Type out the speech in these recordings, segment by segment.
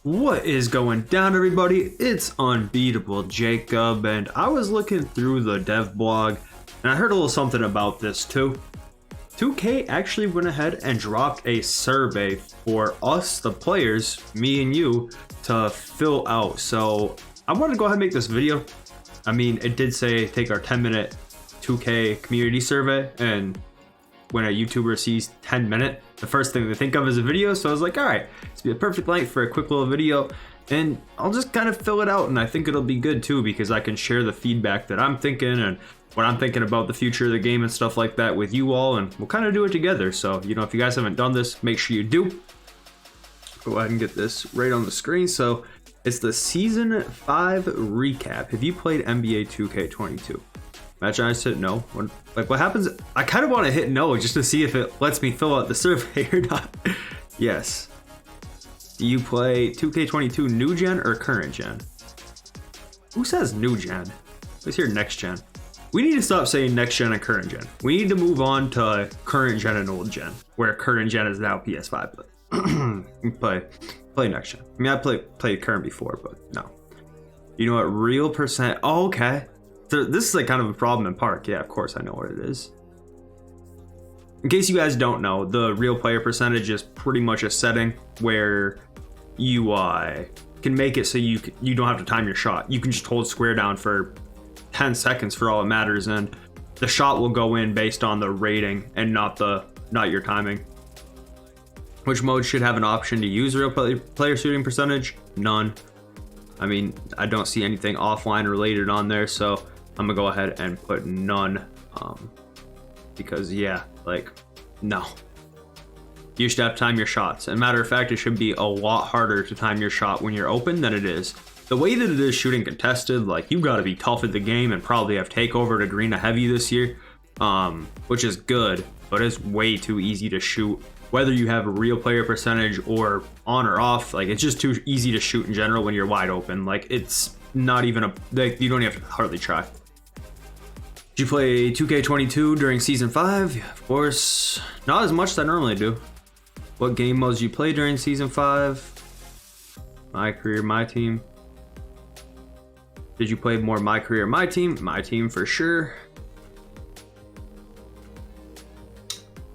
What is going down, everybody? It's Unbeatable Jacob, and I was looking through the dev blog and I heard a little something about this too. 2K actually went ahead and dropped a survey for us, the players, me and you, to fill out. So I wanted to go ahead and make this video. I mean, it did say take our 10-minute 2K community survey, and when a YouTuber sees 10-minute, the first thing they think of is a video. So I was like, all right, it's be a perfect length for a quick little video, and I'll just kind of fill it out, and I think it'll be good too because I can share the feedback that I'm thinking and what I'm thinking about the future of the game and stuff like that with you all, and we'll kind of do it together. So, you know, if you guys haven't done this, make sure you do. Go ahead and get this right on the screen. So it's the Season 5 recap. Have you played NBA 2K22? Imagine I said no. What happens? I kind of want to hit no just to see if it lets me fill out the survey or not. Yes. Do you play 2K22 new gen or current gen? Who says new gen? Let's hear next gen. We need to stop saying next gen and current gen. We need to move on to current gen and old gen, where current gen is now PS5. But play next gen. I mean, I played current before, but no. You know what? Real percent. Oh, okay. So this is like kind of a problem in Park. Yeah, of course I know what it is. In case you guys don't know, the real player percentage is pretty much a setting where you can make it so you don't have to time your shot. You can just hold square down for 10 seconds for all it matters, and the shot will go in based on the rating and not your timing. Which mode should have an option to use real player shooting percentage? None. I mean, I don't see anything offline related on there, so I'm gonna go ahead and put none, because yeah, like, no. You should have to time your shots. And matter of fact, it should be a lot harder to time your shot when you're open than it is. The way that it is shooting contested, like, you've got to be tough at the game and probably have takeover to green a heavy this year, which is good, but it's way too easy to shoot. Whether you have a real player percentage or on or off, like, it's just too easy to shoot in general when you're wide open. Like, it's not even you don't even have to hardly try. Did you play 2K22 during Season 5? Yeah, of course. Not as much as I normally do. What game modes did you play during Season 5? My Career, MyTeam. Did you play more My Career, MyTeam? MyTeam for sure.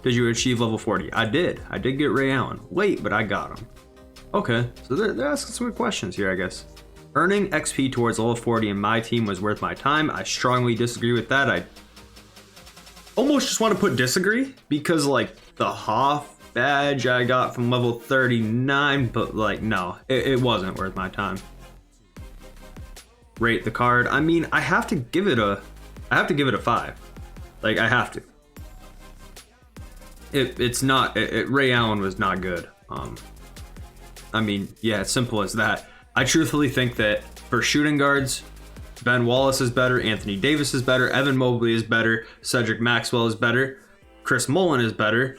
Did you achieve level 40? I did. I did get Ray Allen. Late, but I got him. Okay, so they're asking some good questions here, I guess. Earning XP towards level 40 in MyTeam was worth my time. I strongly disagree with that. I almost just want to put disagree because, like, the Hoff badge I got from level 39, but, like, no, it wasn't worth my time. Rate the card. I mean, I have to give it a 5. Like, I have to. It's not. Ray Allen was not good. I mean, yeah, it's simple as that. I truthfully think that for shooting guards, Ben Wallace is better, Anthony Davis is better, Evan Mobley is better, Cedric Maxwell is better, Chris Mullin is better.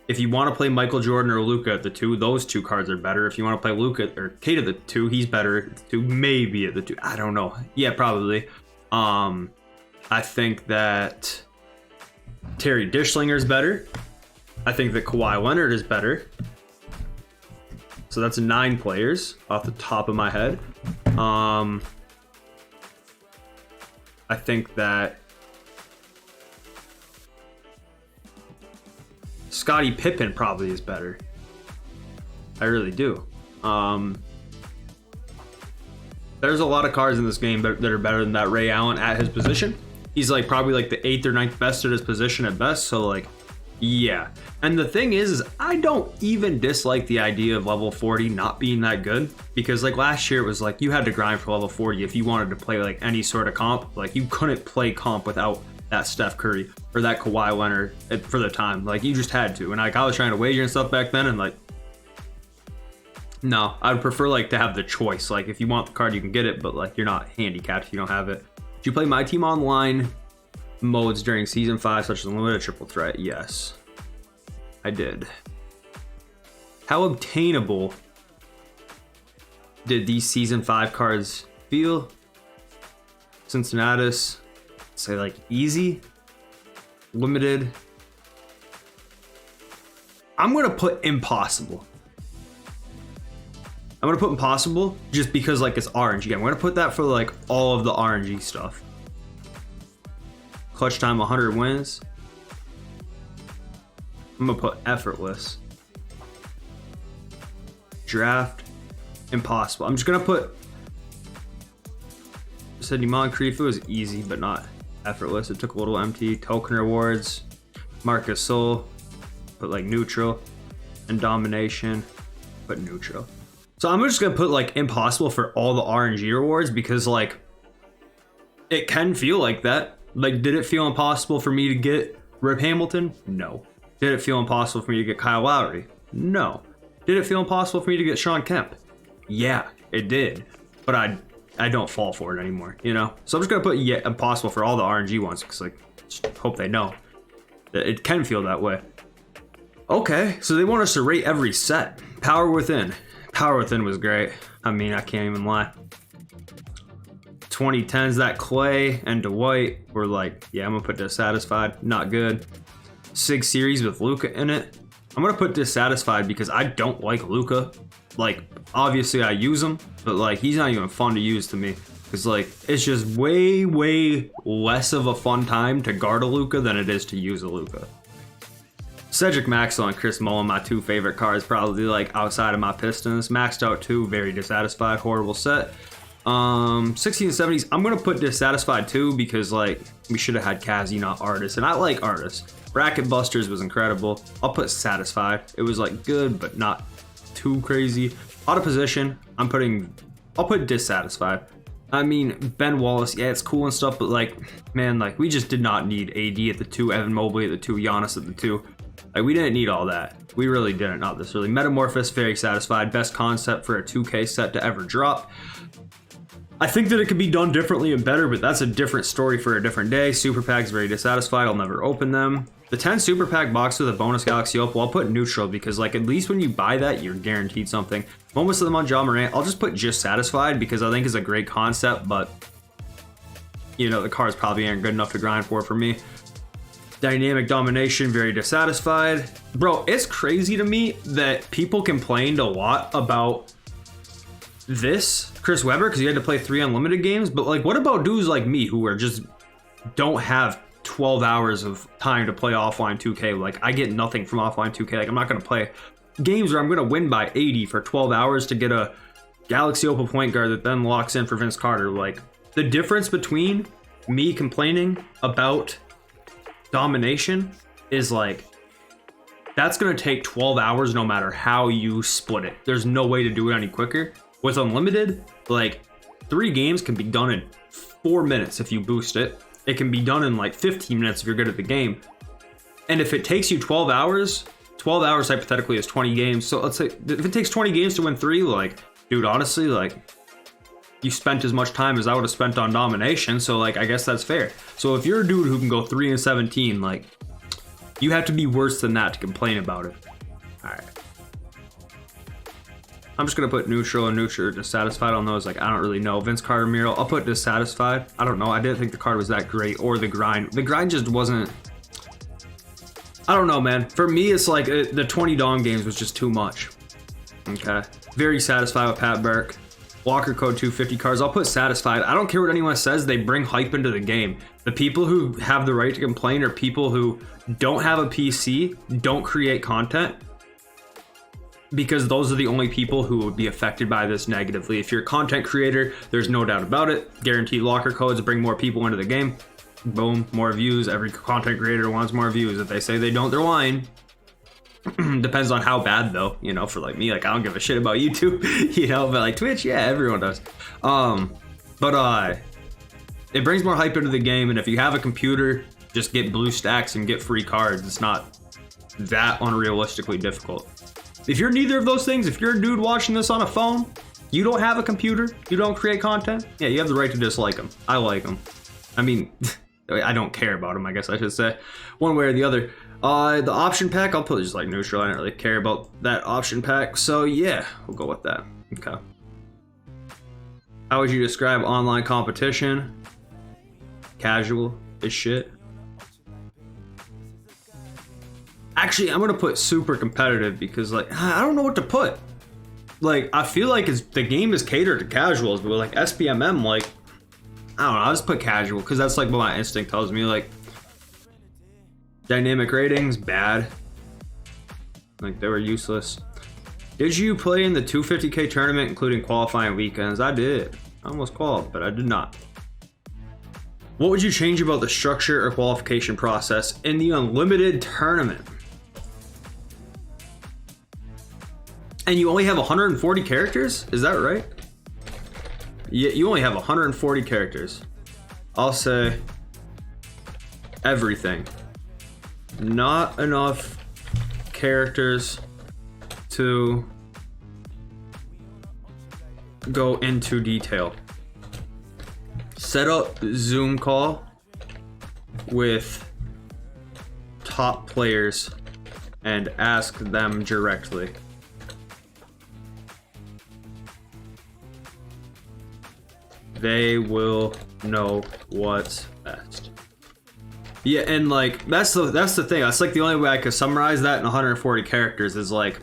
If you want to play Michael Jordan or Luka at the 2, those 2 cards are better. If you want to play Luka or Kate at the 2, he's better at the 2, maybe at the 2. I don't know. Yeah, probably. I think that Terry Dishlinger is better. I think that Kawhi Leonard is better. So that's 9 players off the top of my head. I think that Scottie Pippen probably is better. I really do. There's a lot of cards in this game that are better than that Ray Allen at his position. He's like probably like the 8th or 9th best at his position at best. So like, yeah. And the thing is I don't even dislike the idea of level 40 not being that good, because like last year it was like you had to grind for level 40 if you wanted to play like any sort of comp. Like you couldn't play comp without that Steph Curry or that Kawhi Leonard for the time. Like you just had to. And like I was trying to wager and stuff back then, and like, no, I would prefer like to have the choice. Like if you want the card you can get it, but like you're not handicapped if you don't have it. Did you play MyTeam online modes during Season 5, such as Unlimited Triple Threat? Yes, I did. How obtainable did these Season 5 cards feel? Cincinnati, say like easy, limited. I'm gonna put impossible. I'm gonna put impossible just because like it's RNG. I'm gonna put that for like all of the RNG stuff. Clutch time 100 wins. I'm gonna put effortless. Draft impossible. I'm just gonna put Sydney Moncrief. It was easy but not effortless. It took a little empty. Token rewards. Marcus Sol. Put like neutral. And domination. Put neutral. So I'm just gonna put like impossible for all the RNG rewards because like it can feel like that. Like, did it feel impossible for me to get Rip Hamilton? No. Did it feel impossible for me to get Kyle Lowry? No. Did it feel impossible for me to get Sean Kemp? Yeah, it did. But I don't fall for it anymore, you know? So I'm just gonna put impossible for all the RNG ones because like, just hope they know that it can feel that way. Okay, so they want us to rate every set. Power Within. Power Within was great. I mean, I can't even lie. 2010s, that Clay and Dwight were like, yeah, I'm gonna put dissatisfied, not good. Sig series with Luka in it. I'm gonna put dissatisfied because I don't like Luka. Like, obviously I use him, but like he's not even fun to use to me. Cause like it's just way less of a fun time to guard a Luka than it is to use a Luka. Cedric Maxwell and Chris Mullin, my two favorite cards, probably like outside of my Pistons. Maxed out 2, very dissatisfied, horrible set. 1670s, I'm gonna put dissatisfied too because like we should have had Kazi, not Artist, and I like Artist. Bracket Busters was incredible. I'll put satisfied. It was like good but not too crazy. Out of position, I'll put dissatisfied. I mean, Ben Wallace, yeah, it's cool and stuff, but like, man, like we just did not need AD at the 2, Evan Mobley at the 2, Giannis at the 2. Like we didn't need all that. We really didn't. Not this really. Metamorphosis, very satisfied. Best concept for a 2K set to ever drop. I think that it could be done differently and better, but that's a different story for a different day. Super Packs, very dissatisfied. I'll never open them. The 10 Super Pack box with a bonus Galaxy Opal, I'll put neutral because like at least when you buy that, you're guaranteed something. Moments of the Month, Ja Morant, I'll just put just satisfied because I think it's a great concept, but you know, the cards probably aren't good enough to grind for me. Dynamic Domination, very dissatisfied. Bro, it's crazy to me that people complained a lot about this Chris Webber because you had to play 3 unlimited games, but like what about dudes like me who are just don't have 12 hours of time to play offline 2K? Like I get nothing from offline 2K. Like I'm not gonna play games where I'm gonna win by 80 for 12 hours to get a Galaxy Opal point guard that then locks in for Vince Carter. Like the difference between me complaining about Domination is like that's gonna take 12 hours no matter how you split it. There's no way to do it any quicker. With unlimited, like 3 games can be done in 4 minutes if you boost it. It can be done in like 15 minutes if you're good at the game. And if it takes you 12 hours hypothetically is 20 games. So let's say if it takes 20 games to win 3, like, dude, honestly, like you spent as much time as I would have spent on Domination. So like, I guess that's fair. So if you're a dude who can go 3-17, like you have to be worse than that to complain about it. All right. I'm just gonna put neutral and neutral dissatisfied on those. Like I don't really know. Vince Carter mural, I'll put dissatisfied. I don't know. I didn't think the card was that great or the grind. The grind just wasn't. I don't know, man. For me, it's like the 20 Dom games was just too much. Okay. Very satisfied with Pat Burke. Walker Code 250 cards. I'll put satisfied. I don't care what anyone says. They bring hype into the game. The people who have the right to complain are people who don't have a PC, don't create content, because those are the only people who would be affected by this negatively. If you're a content creator, there's no doubt about it. Guaranteed locker codes bring more people into the game. Boom, more views. Every content creator wants more views. If they say they don't, they're lying. Depends on how bad though, you know, for like me, like I don't give a shit about YouTube, you know, but like Twitch, yeah, everyone does. It brings more hype into the game, and if you have a computer, just get blue stacks and get free cards. It's not that unrealistically difficult. If you're neither of those things, if you're a dude watching this on a phone, you don't have a computer, you don't create content, yeah, you have the right to dislike them. I like them. I mean, I don't care about them, I guess I should say. One way or the other. The option pack, I'll put just like neutral. I don't really care about that option pack. So yeah, we'll go with that. Okay. How would you describe online competition? Casual as shit. Actually, I'm gonna put super competitive because like I don't know what to put. like, I feel like the game is catered to casuals, but like SPMM, like, I don't know, I'll just put casual because that's like what my instinct tells me. Like, dynamic ratings, bad. Like, they were useless. Did you play in the 250K tournament, including qualifying weekends? I did. I almost qualified, but I did not. What would you change about the structure or qualification process in the unlimited tournament? And you only have 140 characters? Is that right? Yeah, you only have 140 characters. I'll say everything. Not enough characters to go into detail. Set up Zoom call with top players and ask them directly. They will know what's best. Yeah, and like that's the thing. That's like the only way I could summarize that in 140 characters is like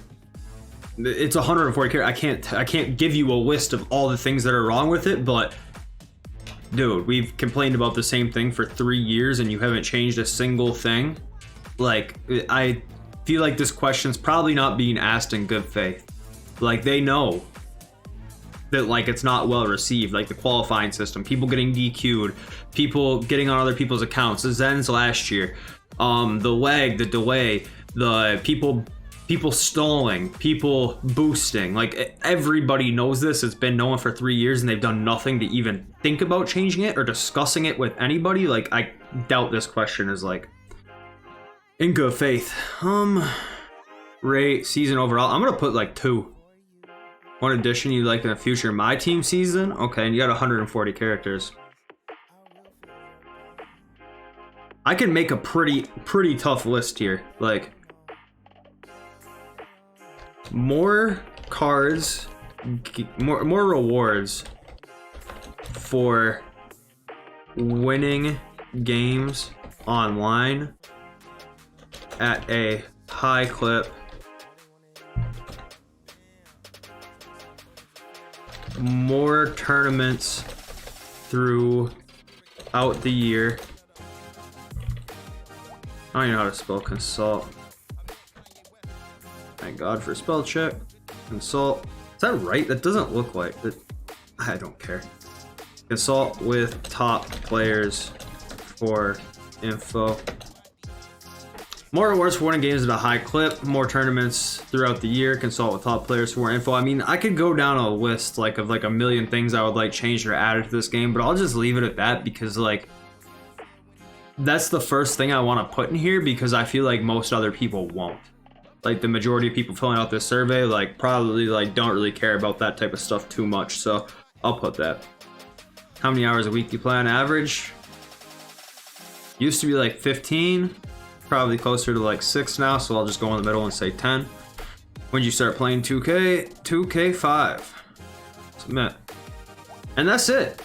it's 140 characters. I can't give you a list of all the things that are wrong with it, but dude, we've complained about the same thing for 3 years and you haven't changed a single thing. Like, I feel like this question's probably not being asked in good faith. Like, they know that like it's not well received, like the qualifying system, people getting DQ'd, people getting on other people's accounts, the Zens last year, the lag, the delay, the people stalling, people boosting. Like, everybody knows this. It's been known for 3 years and they've done nothing to even think about changing it or discussing it with anybody. Like, I doubt this question is like in good faith. Rate season overall, I'm gonna put like 2. One addition you like in the future MyTeam season? Okay, and you got 140 characters. I can make a pretty tough list here. Like, more cards, more rewards for winning games online at a high clip. More tournaments throughout the year. I don't even know how to spell consult. Thank God for spell check. Consult. Is that right? That doesn't look like that. I don't care. Consult with top players for info. More rewards for winning games at a high clip. More tournaments throughout the year. Consult with top players for more info. I mean, I could go down a list like of like a million things I would like changed or added to this game, but I'll just leave it at that because like that's the first thing I want to put in here because I feel like most other people won't. Like the majority of people filling out this survey like probably like don't really care about that type of stuff too much, so I'll put that. How many hours a week do you play on average? Used to be like 15. Probably closer to like 6 now, so I'll just go in the middle and say 10. When you start playing 2K? 2K5. Submit. And that's it.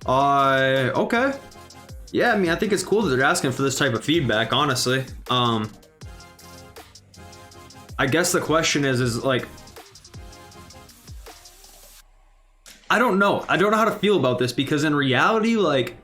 Okay. Yeah, I mean, I think it's cool that they're asking for this type of feedback, honestly. I guess the question is like, I don't know. I don't know how to feel about this because in reality, like,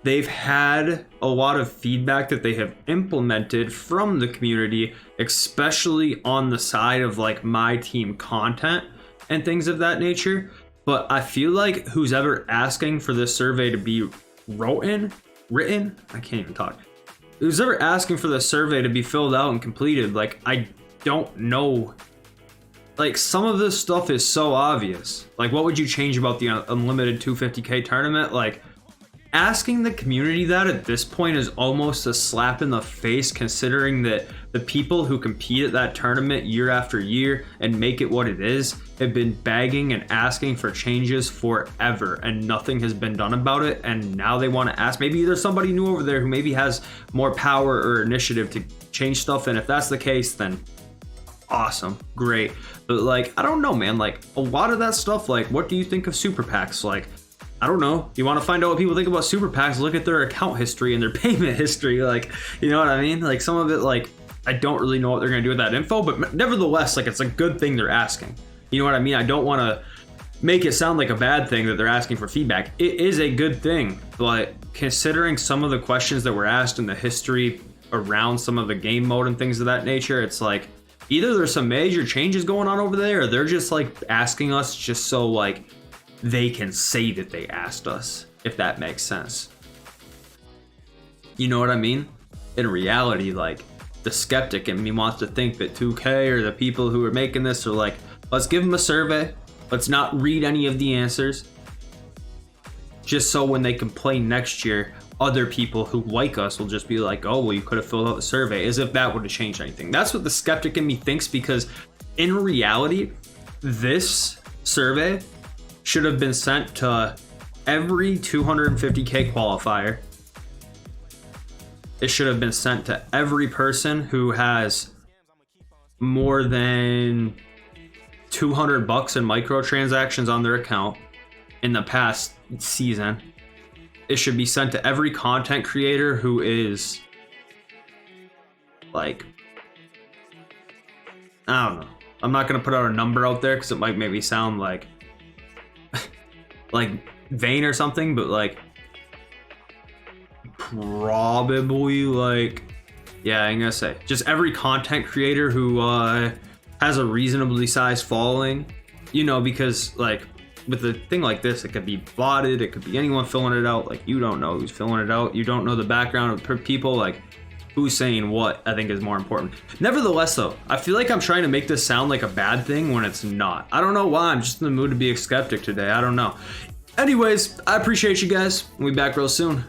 they've had a lot of feedback that they have implemented from the community, especially on the side of like MyTeam content and things of that nature. But I feel like who's ever asking for this survey to be written, I can't even talk. Who's ever asking for the survey to be filled out and completed, like, I don't know. Like, some of this stuff is so obvious. Like, what would you change about the unlimited 250K tournament? Like, asking the community that at this point is almost a slap in the face, considering that the people who compete at that tournament year after year and make it what it is have been begging and asking for changes forever and nothing has been done about it. And now they want to ask. Maybe there's somebody new over there who maybe has more power or initiative to change stuff, and if that's the case, then awesome, great. But like, I don't know, man, like a lot of that stuff, like what do you think of super packs? Like, I don't know. You want to find out what people think about super packs? Look at their account history and their payment history. Like, you know what I mean? Like, some of it, like, I don't really know what they're gonna do with that info, but nevertheless, like, it's a good thing they're asking. You know what I mean? I don't want to make it sound like a bad thing that they're asking for feedback. It is a good thing, but considering some of the questions that were asked in the history around some of the game mode and things of that nature, it's like either there's some major changes going on over there, or they're just like asking us just so like they can say that they asked us, if that makes sense. You know what I mean? In reality, like, the skeptic in me wants to think that 2K or the people who are making this are like, let's give them a survey. Let's not read any of the answers. Just so when they complain next year, other people who like us will just be like, oh, well, you could have filled out the survey, as if that would have changed anything. That's what the skeptic in me thinks, because in reality, this survey should have been sent to every 250K qualifier. It should have been sent to every person who has more than $200 in microtransactions on their account in the past season. It should be sent to every content creator who is like, I don't know. I'm not gonna put out a number out there because it might maybe sound like like vain or something, but like probably like, yeah, I'm gonna say just every content creator who has a reasonably sized following, you know, because like with a thing like this, it could be botted, it could be anyone filling it out. Like, you don't know who's filling it out, you don't know the background of people, like who's saying what, I think is more important. Nevertheless though, I feel like I'm trying to make this sound like a bad thing when it's not. I don't know why, I'm just in the mood to be a skeptic today, I don't know. Anyways, I appreciate you guys, we'll be back real soon.